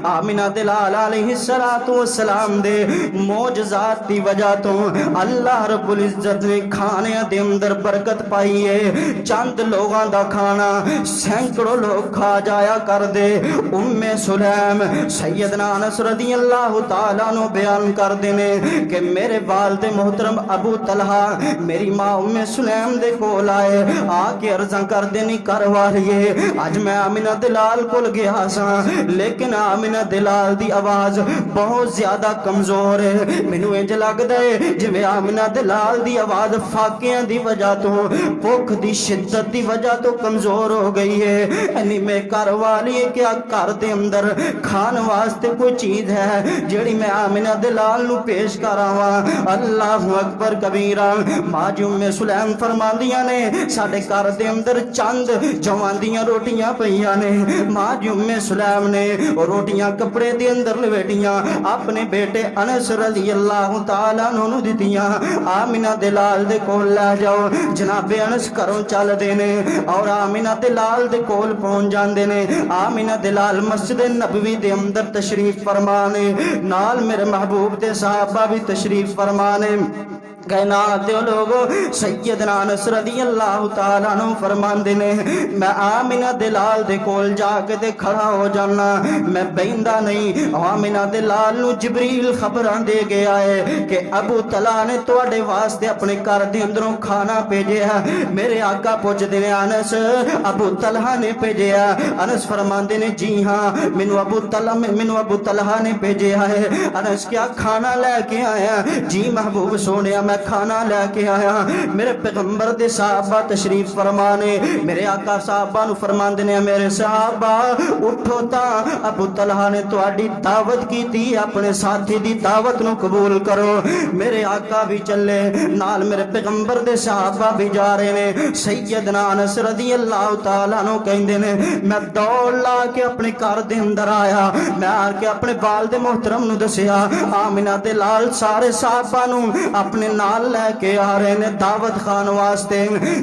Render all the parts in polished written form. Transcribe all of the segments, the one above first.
आमिना दे लाल अलैहिस्सलातु वस्सलाम दे मौजज़ात दी वजह तो अल्लाह रब्बुल इज्जत ने खाने दे अंदर बरकत पाई है। चंद लोगों दा खाना सैकड़ों लोग खा जाया कर दे। उम्मे सुलैम सैयदना अनस रज़ियल्लाहु ताला अन्हु बयान कर देने कि मेरे वालिद मोहतरम अबू तलहा मेरी माँ उम्मे सुलैम दे कोल आए, आके अर्ज़ा कर देनी कर वालिए अज मैं आमिना दे लाल कोल गया सा, लेकिन आमिना दे लाल दी आवाज बहुत ज्यादा कमजोर है। मैनू इंज लगदा है जिवें आमिना दे लाल दी आवाज फाकियां दी वजह तो भुख दी शिद्दत दी वजह तो कमजोर हो गई है। यानी मैं घर वाली है क्या घर दे अंदर खान वास्ते कोई चीज है जिहड़ी मैं आमिना दे लाल नू पेश करावां। अल्लाहु अकबर कबीरा। मां जी उम्मे सुलैम फरमांदियां ने साडे घर दे अंदर चंद जवां दियां रोटियां पईयां ने। मां जी उम्मे सुलैम ने रोटियां कपड़े दे अंदर लपेटियां अपने बेटे अनस रज़ियल्लाहु ताला अन्हु दित्तियां। आमिना दे लाल दे कोल लै जाओ। जनाबे अनस घरों चलदे ने और आमिना दे लाल दे कोल पहुंच जांदे ने। आमिना दे लाल मस्जिद नबवी दे अंदर तशरीफ फरमा ने, नाल मेरे महबूब दे सहाबा भी तशरीफ फरमा ने। कायनात दे लोगो सैयदना अनस रज़ियल्लाहु ताला अन्हु फरमांदे ने मैं आमिना दे लाल दे कोल जाके ते खड़ा हो जाना, मैं बहिंदा नहीं। आमिना दे लाल नू जिब्रील खबरां दे गया है कि अबू तला ने तुहाडे वास्ते अपने घर दे अंदरों खाना भेजिया। मेरे आका पुछदे ने अनस अबू तलहा ने भेजिया? अनस फरमांदे ने जी हाँ मैनू अबू तलहा ने भेजिया है। अनस क्या खाना लेके आया? जी महबूब सोने मैं खाना लेके आया। मेरे पैगंबर दे साहबा तशरीफ फरमाने, मेरे आका साहबा नु फरमांदे ने मेरे साहबा उठो ता अबू तलहा ने तुहाडी दावत की थी, अपने साथी दी दावत नु कबूल करो। मेरे आका भी चले नाल मेरे पैगंबर दे साहबा भी जा रहे ने। सैयदना अनस रज़ियल्लाहु ताला अन्हु कहंदे ने मैं दौड़ ला के अपने घर दे अंदर आया। मैं आके अपने वालिद मोहतरम नु दसिया। आमिना दे लाल सारे साहबा नु अपने नाल लेके आ रहे ने दावत खान वास्ते।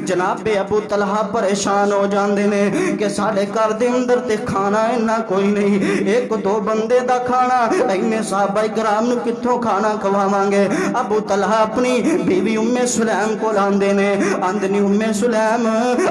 जनाबे अबू तलहा परेशान हो जाते ने कि साडे घर दे अंदर ते खाना इन्ना कोई नहीं, एक दो बंदे दा खाना इन्ने साहबा इकराम नू कित्थों खाना खवावांगे। अबू तलहा अपनी बीवी उम्मे सुलैम को आंदे ने, आंदनी उम्मे सुलैम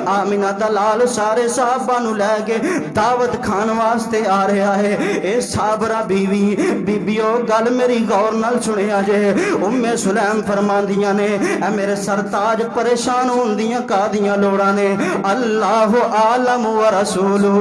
आमिना दा लाल सारे साहबा नू लेके दावत खान वास्ते आ रहा है। ए साबरा बीबियो गल मेरी गौर नाल सुनिया जे। उम्मे सुलैम फरमांदियां ने ए मेरे सरताज परेशान होंदियां कादियां लोड़ां ने। अल्लाह आलम व रसूलु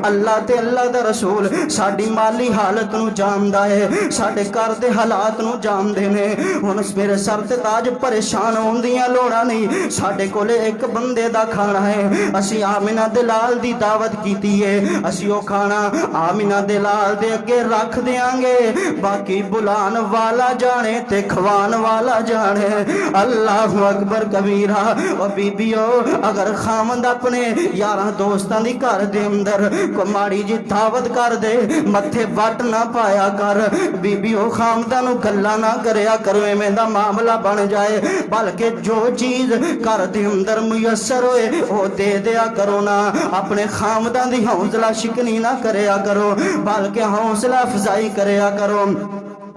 अल्लाह ते अल्लाह दा रसूल साडी माली हालत नू जानदा है, साडे घर दे हालात नू जानदे ने। हुण मेरे सर ते ताज परेशान होंदियां लोड़ां नहीं, साडे कोले एक बंदे दा खाना है। असी आमिना दे लाल दी दावत कीती है, असी ओ खाना आमिना दे लाल दे अगे रख देंगे, बाकी बुलान वाला जाने ते खवान वाला जाने। अल्लाह अकबर कबीरा। और बीबियो अगर खामद अपने यारा दोस्तां दी घर दे अंदर को माड़ी जी दावत कर दे मथे वट ना पाया कर। बीबियो खामदा नू गल्ला ना करया करो, एवें दा मामला बन जाए। बल्कि जो चीज घर दे अंदर मुयसर होए वो दे दिया करो ना। अपने खामदा दी हौसला शिकनी ना करया करो, बल्कि हौसला अफजाई करया करो।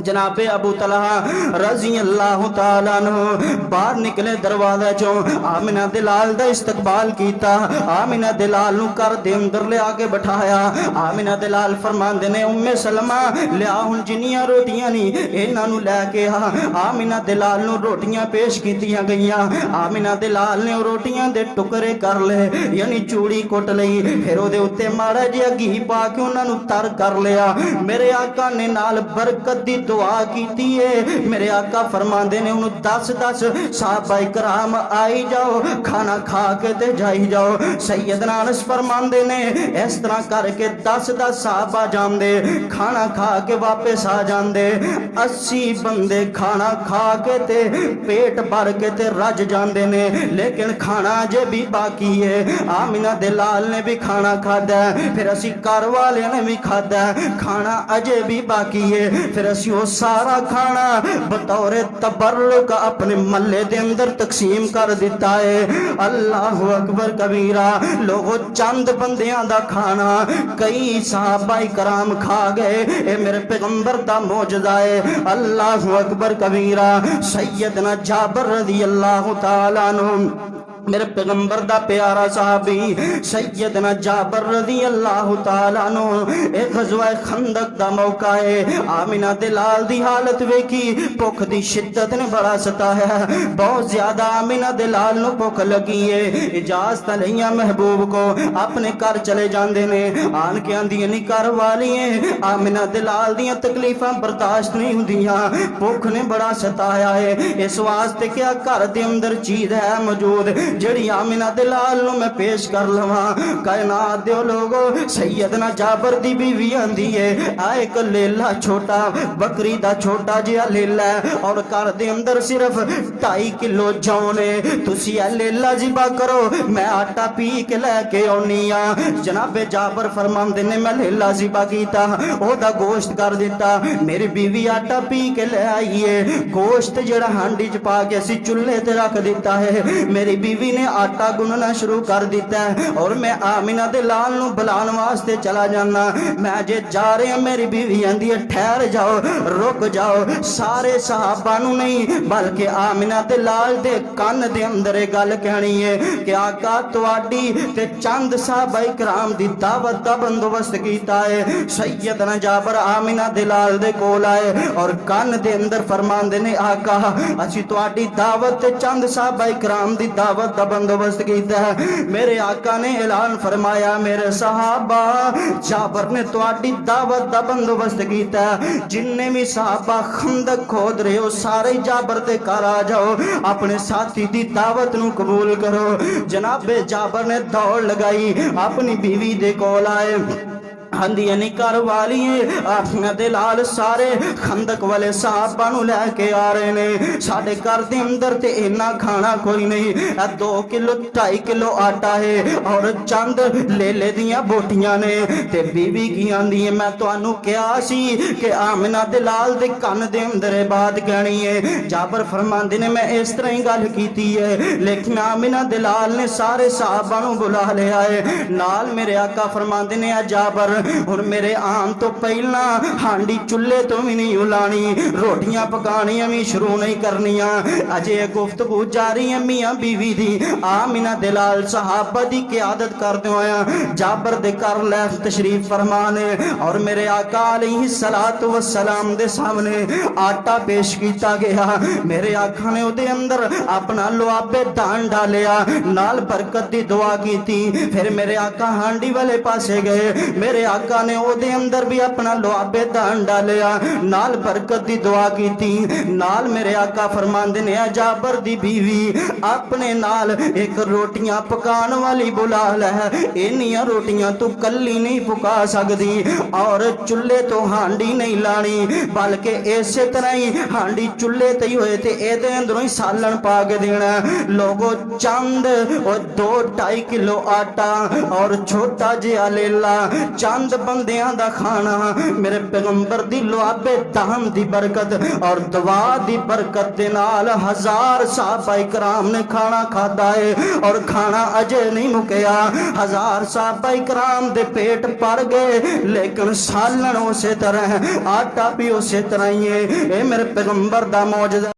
जनाबे अबू तलहा रज़ियल्लाहु ताला अन्हु बाहर निकले दरवाजे चो, आमिना दे लाल दा इस्तकबाल कीता। आमिना दे लाल नू घर दे अंदर ले आके बिठाया। आमिना दे लाल फरमांदे ने उम्मे सलमा लिया हुण जिन्नियां रोटियां नी इन्हां नू लैके आ। आमिना दे लाल नू रोटियां पेश कीतियां गईयां। आमिना दे लाल ने रोटियां दे टुकड़े कर ले, यानी चूड़ी कुट लई, फिर ओदे उत्ते माड़ा जिहा घी पा के उन्हां नू तर कर लिया। मेरे आका ने नाल बरकत दी दुआ कीती है। मेरे आका फरमांदे ने उन्होंने 10 साहबा इकराम आई जाओ खाना खा के ते जाई जाओ। सैयदना अनस फरमांदे ने इस तरह करके 10 साहबा जांदे खाना खा के वापस आ जांदे। 80 बंदे खाना खा के ते पेट भर के ते रज जांदे ने, लेकिन खाना अजे भी बाकी है। आमिना दे लाल ने भी खाना खादा, फिर असी घर वाले ने भी खादा, खाना अजे भी बाकी है। फिर असी वो सारा खाना बतौर तबर्रुक अपने महल्ले दे अंदर तकसीम कर दिता है। अल्लाह अकबर कबीरा। लोगों चंद बंदियां दा खाना कई सहाबा कराम खा गए। ए मेरे पैगंबर दा मौजज़ा है। अल्लाह अकबर कबीरा। सैयदना जाबर रज़ी अल्लाह तआला अन्हु मेरे पैगंबर दा प्यारा साहबी सैयदना जाबर रज़ी अल्लाह तआला अन्हु एक ग़ज़वा खंदक दा मौका है। आमिना दे लाल दी हालत वेखी, भुख दी शिद्दत ने बड़ा सताया, बहुत ज्यादा आमिना दे लाल नूं भुख लगी है। इजाजत लईया महबूब को अपने घर चले जांदे ने। आन के आंदियां नी घर वाली है, आमिना दे लाल दियां तकलीफां बर्दाश्त नहीं हुंदियां, भुख ने बड़ा सताया है। इस वास्ते क्या घर दे अंदर चीज है मौजूद जड़ी आमिना दे लाल नूं मैं पेश कर लवां। कायनात दे लोगो सैयदना जाबर दी बीवी आंदी है, आ एक लेला छोटा बकरी दा छोटा जिहा लेला है और घर दे अंदर सिर्फ 2.5 किलो जौ ने। तुसी ए लेला जिबा करो, मैं आटा पी के लैके आउनी आ। जनाबे जाबर फरमांदे ने मैं लेला जिबा कीता, ओदा गोश्त कर दिता। मेरी बीवी आटा पी के ले आई है, गोश्त जड़ा हांडी च पा के असी चुल्हे ते रख दिता है। मेरी बीवी ने आटा गुनना शुरू कर दिता है और मैं आमिना दे लाल नूं बुलाने वास्ते चला जाना। मैं जे जा रहा मेरी बीवी आंदी है ठहर जाओ, रुक जाओ। सारे सहाबा नूं नहीं बल्कि आमिना दे लाल दे कान दे अंदर एक गल कहनी है कि आका तुहाडी ते चंद साहबा इकराम दी दावत दा बंदोबस्त कीता है। सैयदना जाबर आमिना दे लाल दे कोल आए और कान दे अंदर फरमांदे ने आका असी तुहाडी दावत ते चंद साहबा इकराम दी दावत दा बंदोबस्त कीता है। मेरे आका ने ऐलान फरमाया मेरे सहाबा जाबर ने तुहाडी दावत दा बंदोबस्त कीता है। जिन्ने भी सहाबा खंदक खोद रहे हो सारे जाबर दे घर आ जाओ, अपने साथी दी दावत नूं कबूल करो। जनाबे जाबर ने दौड़ लगाई, अपनी बीवी दे कोल आए। आंदियां नी घर वाली आखियां दे लाल सारे खंदक वाले साहबा नूं लैके आ रहे ने। साडे घर दे अंदर ते इन्ना खाना कोई नहीं, 2 किलो 2.5 किलो आटा है और चंद लेले दियां बोटियां ने। ते बीवी की आंदी है मैं तुहानू कहा सी कि आमिना दे लाल दे कन दे अंदर बात कहनी है। जाबर फरमांदे ने मैं इस तरह ही गल कीती है, लेकिन आमिना दे लाल ने सारे साहबा नूं बुला लिया है। नाल मेरे आका फरमांदे ने जाबर हुण मेरे आन तो पहला हांडी चुल्हे तो भी नहीं उलानी, रोटियां पकानियां भी शुरू नहीं करनियां। अजे गुफ्तगू जारी है मियां बीवी दी। आमिना दे लाल सहाबा दी क़यादत करदे होया जाबर दे घर लै तशरीफ फरमाने और मेरे आका अलैहिस्सलातु वस्सलाम दे सामने आटा पेश किया गया। मेरे आका ने उहदे अंदर अपना लुआबे दान डालिया, नाल बरकत दी दुआ की। फिर मेरे आका हांडी वाले पासे गए, मेरे आका ने ओदे अंदर भी अपना लुआबे दान डालिया, नाल बरकत दी दुआ की। नाल मेरे आका फरमांदे ने जाबर दी बीवी अपने नाल एक रोटियां पकान वाली बुला लै, इन्नियां रोटियां तू कल्ली नहीं पका सकदी और चुल्हे तो हांडी नहीं लानी, बल्कि इसे तरह ही हांडी चुल्हे ते ही होए ते एदे अंदरों ही सालन पा के देना। लोगो चंद और 2-2.5 किलो आटा और छोटा जिहा लेला, चंद बंदियां दा खाना। मेरे पैगंबर दी लुआबे दान दी बरकत और दुआ दी बरकत दे नाल 1000 साहबा इकराम ने खाना खाता है और खाना अजे नहीं मुकया। 1000 साहबा इकराम दे पेट भर गए, लेकिन सालन उसे तरह, आटा भी उसे तरह ही है। ये मेरे पैगंबर दा मौजज़ा।